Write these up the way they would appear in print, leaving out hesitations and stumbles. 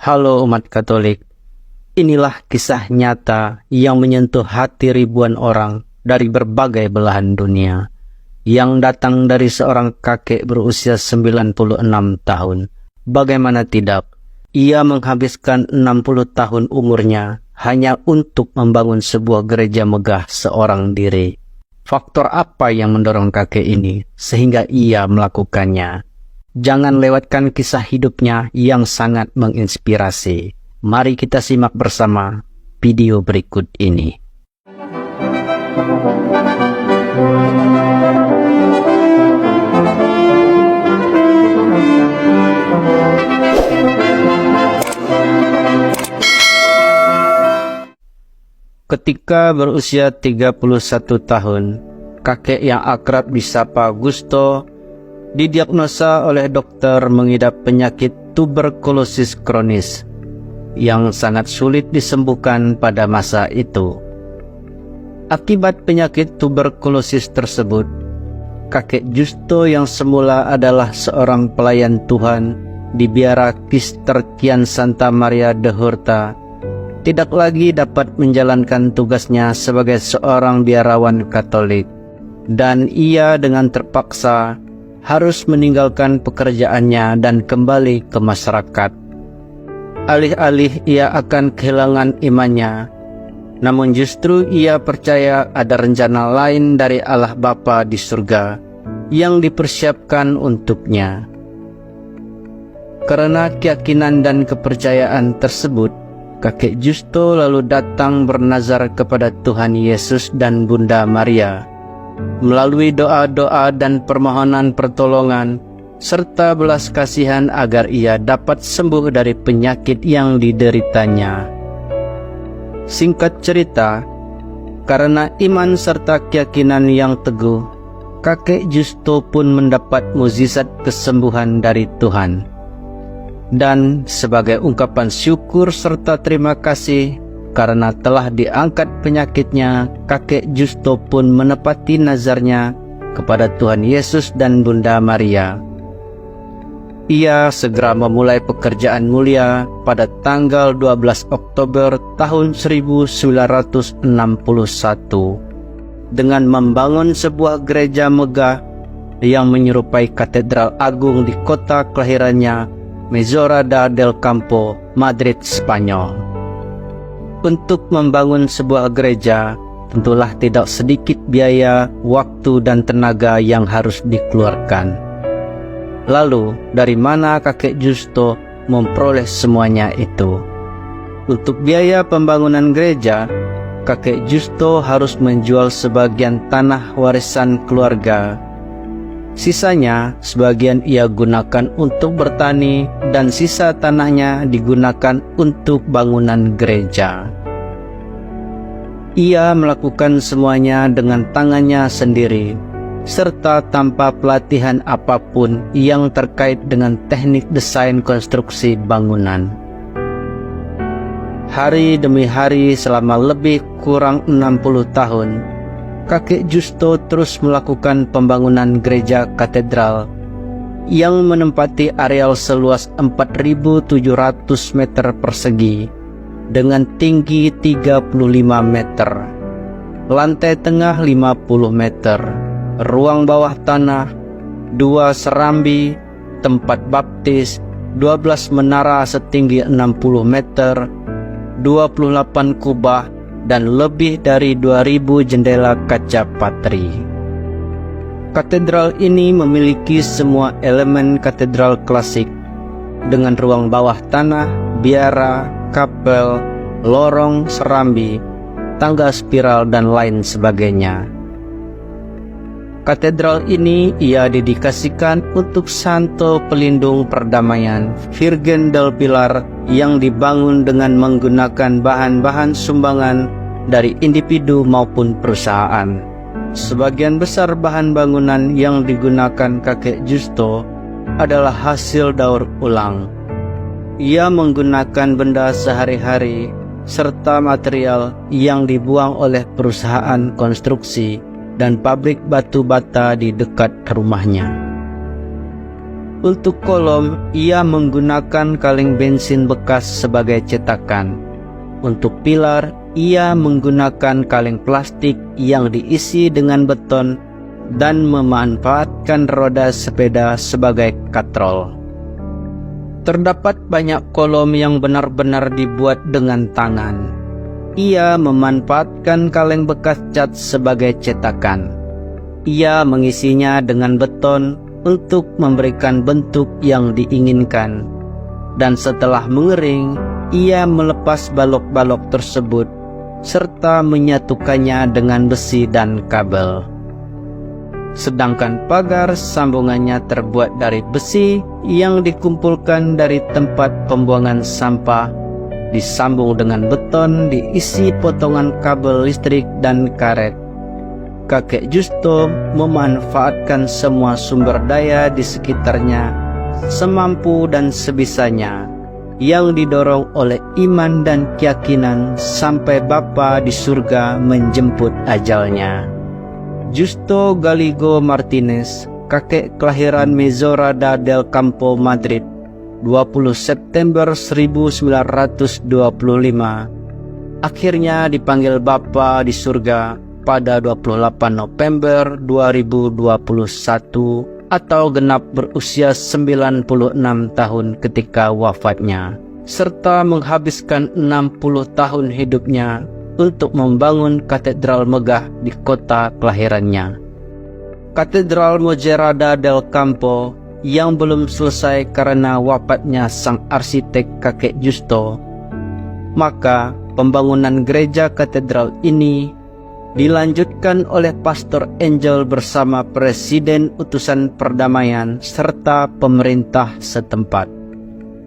Halo umat Katolik, inilah kisah nyata yang menyentuh hati ribuan orang dari berbagai belahan dunia, yang datang dari seorang kakek berusia 96 tahun. Bagaimana tidak, ia menghabiskan 60 tahun umurnya hanya untuk membangun sebuah gereja megah seorang diri. Faktor apa yang mendorong kakek ini sehingga ia melakukannya? Jangan lewatkan kisah hidupnya yang sangat menginspirasi. Mari kita simak bersama video berikut ini. Ketika berusia 31 tahun, kakek yang akrab disapa Gusto didiagnosa oleh dokter mengidap penyakit tuberkulosis kronis yang sangat sulit disembuhkan pada masa itu. Akibat penyakit tuberkulosis tersebut, kakek Justo yang semula adalah seorang pelayan Tuhan di biara Cistercian Santa Maria de Hurta tidak lagi dapat menjalankan tugasnya sebagai seorang biarawan Katolik, dan ia dengan terpaksa harus meninggalkan pekerjaannya dan kembali ke masyarakat. Alih-alih ia akan kehilangan imannya, namun justru ia percaya ada rencana lain dari Allah Bapa di surga yang dipersiapkan untuknya. Karena keyakinan dan kepercayaan tersebut, kakek Justo lalu datang bernazar kepada Tuhan Yesus dan Bunda Maria. Melalui doa-doa dan permohonan pertolongan serta belas kasihan agar ia dapat sembuh dari penyakit yang dideritanya. Singkat cerita, karena iman serta keyakinan yang teguh, kakek Justo pun mendapat mukjizat kesembuhan dari Tuhan. Dan sebagai ungkapan syukur serta terima kasih karena telah diangkat penyakitnya, kakek Justo pun menepati nazarnya kepada Tuhan Yesus dan Bunda Maria. Ia segera memulai pekerjaan mulia pada tanggal 12 Oktober tahun 1961 dengan membangun sebuah gereja megah yang menyerupai katedral agung di kota kelahirannya, Mesorada del Campo, Madrid, Spanyol. Untuk membangun sebuah gereja, tentulah tidak sedikit biaya, waktu, dan tenaga yang harus dikeluarkan. Lalu, dari mana kakek Justo memperoleh semuanya itu? Untuk biaya pembangunan gereja, kakek Justo harus menjual sebagian tanah warisan keluarga. Sisanya, sebagian ia gunakan untuk bertani dan sisa tanahnya digunakan untuk bangunan gereja. Ia melakukan semuanya dengan tangannya sendiri, serta tanpa pelatihan apapun yang terkait dengan teknik desain konstruksi bangunan. Hari demi hari selama lebih kurang 60 tahun, kakek Justo terus melakukan pembangunan gereja katedral yang menempati areal seluas 4.700 meter persegi dengan tinggi 35 meter, lantai tengah 50 meter, ruang bawah tanah, 2 serambi, tempat baptis, 12 menara setinggi 60 meter, 28 kubah, dan lebih dari 2.000 jendela kaca patri. Katedral ini memiliki semua elemen katedral klasik dengan ruang bawah tanah, biara, kapel, lorong, serambi, tangga spiral, dan lain sebagainya. Katedral ini ia dedikasikan untuk Santo Pelindung Perdamaian, Virgen del Pilar, yang dibangun dengan menggunakan bahan-bahan sumbangan dari individu maupun perusahaan. Sebagian besar bahan bangunan yang digunakan kakek Justo adalah hasil daur ulang. Ia menggunakan benda sehari-hari serta material yang dibuang oleh perusahaan konstruksi dan pabrik batu bata di dekat rumahnya. Untuk kolom, ia menggunakan kaleng bensin bekas sebagai cetakan. Untuk pilar, ia menggunakan kaleng plastik yang diisi dengan beton dan memanfaatkan roda sepeda sebagai katrol. Terdapat banyak kolom yang benar-benar dibuat dengan tangan. Ia memanfaatkan kaleng bekas cat sebagai cetakan. Ia mengisinya dengan beton untuk memberikan bentuk yang diinginkan. Dan setelah mengering, ia melepas balok-balok tersebut serta menyatukannya dengan besi dan kabel. Sedangkan pagar sambungannya terbuat dari besi yang dikumpulkan dari tempat pembuangan sampah, disambung dengan beton, diisi potongan kabel listrik dan karet. Kakek Justo memanfaatkan semua sumber daya di sekitarnya semampu dan sebisanya, yang didorong oleh iman dan keyakinan sampai Bapa di surga menjemput ajalnya. Justo Galigo Martinez, kakek kelahiran Mesorada del Campo, Madrid, 20 September 1925, akhirnya dipanggil Bapa di surga pada 28 November 2021 atau genap berusia 96 tahun ketika wafatnya, serta menghabiskan 60 tahun hidupnya untuk membangun katedral megah di kota kelahirannya. Katedral Mojerada del Campo yang belum selesai karena wafatnya sang arsitek kakek Justo, maka pembangunan gereja katedral ini dilanjutkan oleh Pastor Angel bersama Presiden Utusan Perdamaian serta pemerintah setempat.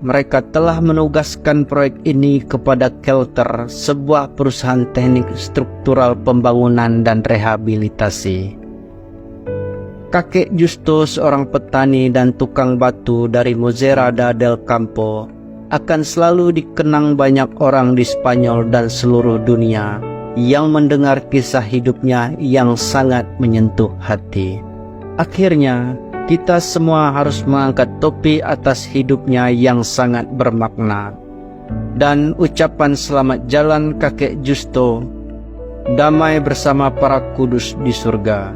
Mereka telah menugaskan proyek ini kepada Kelter, sebuah perusahaan teknik struktural pembangunan dan rehabilitasi. Kakek Justo, seorang petani dan tukang batu dari Mojerada del Campo, akan selalu dikenang banyak orang di Spanyol dan seluruh dunia yang mendengar kisah hidupnya yang sangat menyentuh hati. Akhirnya, kita semua harus mengangkat topi atas hidupnya yang sangat bermakna. Dan ucapan selamat jalan kakek Justo, damai bersama para kudus di surga.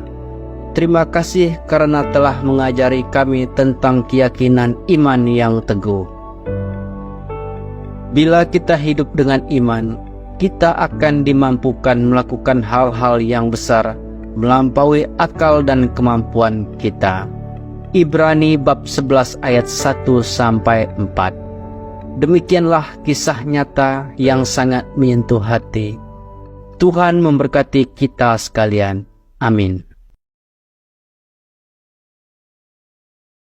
Terima kasih karena telah mengajari kami tentang keyakinan iman yang teguh. Bila kita hidup dengan iman, kita akan dimampukan melakukan hal-hal yang besar, melampaui akal dan kemampuan kita. Ibrani bab 11 ayat 1-4. Demikianlah kisah nyata yang sangat menyentuh hati. Tuhan memberkati kita sekalian. Amin.